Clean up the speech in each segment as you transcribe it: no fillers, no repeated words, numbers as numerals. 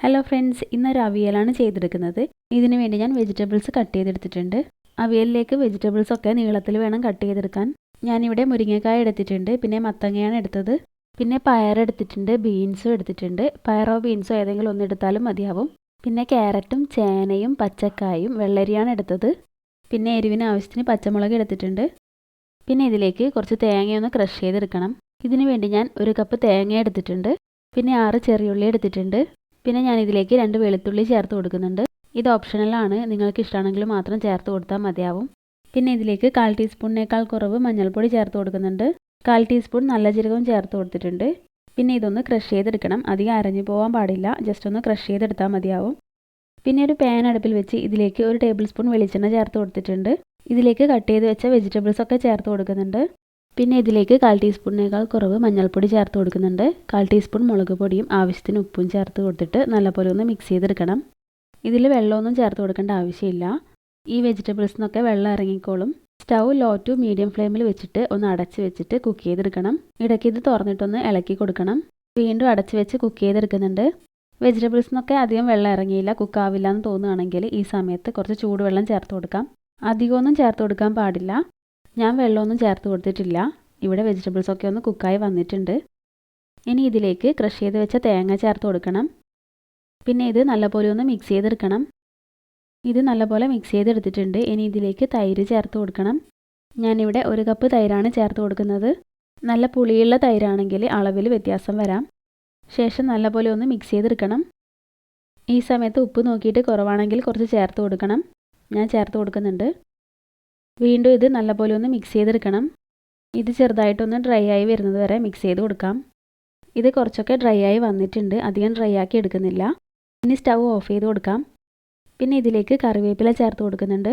Hello friends, ഇന്നൊരു അവിയലാണ് ചെയ്തെടുക്കുന്നത്. ഇതിനു വേണ്ടി ഞാൻ വെജിറ്റബിൾസ് കട്ട് ചെയ്തെടുത്തിട്ടുണ്ട്. അവിയലിലേക്ക് വെജിറ്റബിൾസൊക്കെ നീളത്തിൽ വേണം കട്ട് ചെയ്തെടുക്കാൻ. ഞാനിവിടെ മുരിങ്ങക്കായ എടുത്തിട്ടുണ്ട്, പിന്നെ മത്തങ്ങയാണ് എടുത്തത്, പിന്നെ പയറെടുത്തിട്ടുണ്ട്, ബീൻസും എടുത്തിട്ടുണ്ട്. പയറോ ബീൻസോ ഏതെങ്കിലും ഒന്നെടുത്താലും മതിയാവും. പിന്നെ ക്യാരറ്റും ചേനയും പച്ചക്കായും വെള്ളരിയാണ് എടുത്തത്. പിന്നെ എരിവിന് ആവശ്യത്തിന് പച്ചമുളക് എടുത്തിട്ടുണ്ട്. പിന്നെ ഇതിലേക്ക് കുറച്ച് തേങ്ങയൊന്ന് ക്രഷ് ചെയ്തെടുക്കണം. ഇതിനു വേണ്ടി ഞാൻ 1 കപ്പ് തേങ്ങ എടുത്തിട്ടുണ്ട്. പിന്നെ 6 ചെറിയുള്ളി എടുത്തിട്ടുണ്ട്. പിന്നെ ഞാൻ ഇതിലേക്ക് 2 വെളുത്തുള്ളി ചേർത്ത് കൊടുക്കുന്നുണ്ട്. ഇത് ഓപ്ഷണലാണ്, നിങ്ങൾക്ക് ഇഷ്ടമാണെങ്കിൽ മാത്രം ചേർത്ത് കൊടുത്താൽ മതിയാവും. പിന്നെ ഇതിലേക്ക് 1/4 ടീസ്പൂണിനേക്കാൾ കുറവ് മഞ്ഞൾപ്പൊടി ചേർത്ത് കൊടുക്കുന്നുണ്ട്. 1/4 ടീസ്പൂൺ നല്ല ജീരകവും ചേർത്ത് കൊടുത്തിട്ടുണ്ട്. പിന്നെ ഇതൊന്ന് ക്രഷ് ചെയ്തെടുക്കണം. അധികം അരഞ്ഞു പോകാൻ പാടില്ല, ജസ്റ്റ് ഒന്ന് ക്രഷ് ചെയ്തെടുത്താൽ മതിയാവും. പിന്നെ ഒരു പാൻ അടുപ്പിൽ വെച്ച് ഇതിലേക്ക് 1 ടേബിൾ സ്പൂൺ വെളിച്ചെണ്ണ ചേർത്ത് കൊടുത്തിട്ടുണ്ട്. ഇതിലേക്ക് കട്ട് ചെയ്ത് വെച്ച വെജിറ്റബിൾസൊക്കെ ചേർത്ത് കൊടുക്കുന്നുണ്ട്. പിന്നെ ഇതിലേക്ക് 1/4 ടീസ്പൂണിനേക്കാൾ കുറവ് മഞ്ഞൾപ്പൊടി ചേർത്ത് കൊടുക്കുന്നുണ്ട്. 1/4 ടീസ്പൂൺ മുളക് പൊടിയും ആവശ്യത്തിന് ഉപ്പും ചേർത്ത് കൊടുത്തിട്ട് നല്ലപോലെ ഒന്ന് മിക്സ് ചെയ്തെടുക്കണം. ഇതിൽ വെള്ളമൊന്നും ചേർത്ത് കൊടുക്കേണ്ട ആവശ്യമില്ല. ഈ വെജിറ്റബിൾസിനൊക്കെ വെള്ളം ഇറങ്ങിക്കോളും. സ്റ്റൗ ലോ ടു മീഡിയം ഫ്ലെയിമിൽ വെച്ചിട്ട് ഒന്ന് അടച്ച് വെച്ചിട്ട് കുക്ക് ചെയ്തെടുക്കണം. ഇടയ്ക്ക് ഇത് തുറന്നിട്ടൊന്ന് ഇളക്കി കൊടുക്കണം. വീണ്ടും അടച്ച് വെച്ച് കുക്ക് ചെയ്തെടുക്കുന്നുണ്ട്. വെജിറ്റബിൾസിനൊക്കെ അധികം വെള്ളം ഇറങ്ങിയില്ല, കുക്കാവില്ല എന്ന് തോന്നുകയാണെങ്കിൽ ഈ സമയത്ത് കുറച്ച് ചൂടുവെള്ളം ചേർത്ത് കൊടുക്കാം. അധികമൊന്നും ചേർത്ത് കൊടുക്കാൻ പാടില്ല. ഞാൻ വെള്ളമൊന്നും ചേർത്ത് കൊടുത്തിട്ടില്ല. ഇവിടെ വെജിറ്റബിൾസൊക്കെ ഒന്ന് കുക്കായി വന്നിട്ടുണ്ട്. ഇനി ഇതിലേക്ക് ക്രഷ് ചെയ്ത് വെച്ച തേങ്ങ ചേർത്ത് കൊടുക്കണം. പിന്നെ ഇത് നല്ലപോലെ ഒന്ന് മിക്സ് ചെയ്തെടുക്കണം. ഇത് നല്ലപോലെ മിക്സ് ചെയ്തെടുത്തിട്ടുണ്ട്. ഇനി ഇതിലേക്ക് തൈര് ചേർത്ത് കൊടുക്കണം. ഞാനിവിടെ 1 കപ്പ് തൈരാണ് ചേർത്ത് കൊടുക്കുന്നത്. നല്ല പുളിയുള്ള തൈരാണെങ്കിൽ അളവിൽ വ്യത്യാസം വരാം. ശേഷം നല്ലപോലെ ഒന്ന് മിക്സ് ചെയ്തെടുക്കണം. ഈ സമയത്ത് ഉപ്പ് നോക്കിയിട്ട് കുറവാണെങ്കിൽ കുറച്ച് ചേർത്ത് കൊടുക്കണം. ഞാൻ ചേർത്ത് കൊടുക്കുന്നുണ്ട്. വീണ്ടും ഇത് നല്ലപോലെ ഒന്ന് മിക്സ് ചെയ്തെടുക്കണം. ഇത് ചെറുതായിട്ടൊന്ന് ഡ്രൈ ആയി വരുന്നത് വരെ മിക്സ് ചെയ്ത് കൊടുക്കാം. ഇത് കുറച്ചൊക്കെ ഡ്രൈ ആയി വന്നിട്ടുണ്ട്, അധികം ഡ്രൈ ആക്കി എടുക്കുന്നില്ല. ഇനി സ്റ്റൗ ഓഫ് ചെയ്ത് കൊടുക്കാം. പിന്നെ ഇതിലേക്ക് കറിവേപ്പില ചേർത്ത് കൊടുക്കുന്നുണ്ട്.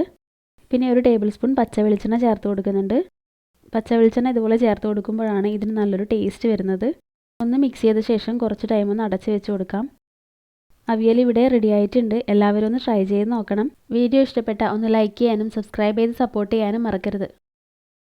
പിന്നെ 1 ടേബിൾ സ്പൂൺ പച്ച വെളിച്ചെണ്ണ ചേർത്ത് കൊടുക്കുന്നുണ്ട്. പച്ച വെളിച്ചെണ്ണ ഇതുപോലെ ചേർത്ത് കൊടുക്കുമ്പോഴാണ് ഇതിന് നല്ലൊരു ടേസ്റ്റ് വരുന്നത്. ഒന്ന് മിക്സ് ചെയ്ത ശേഷം കുറച്ച് ടൈം ഒന്ന് അടച്ച് വെച്ച് കൊടുക്കാം. അവിയൽ ഇവിടെ റെഡി ആയിട്ടുണ്ട്. എല്ലാവരും ഒന്ന് ട്രൈ ചെയ്ത് നോക്കണം. വീഡിയോ ഇഷ്ടപ്പെട്ട ഒന്ന് ലൈക്ക് ചെയ്യാനും സബ്സ്ക്രൈബ് ചെയ്ത് സപ്പോർട്ട് ചെയ്യാനും മറക്കരുത്.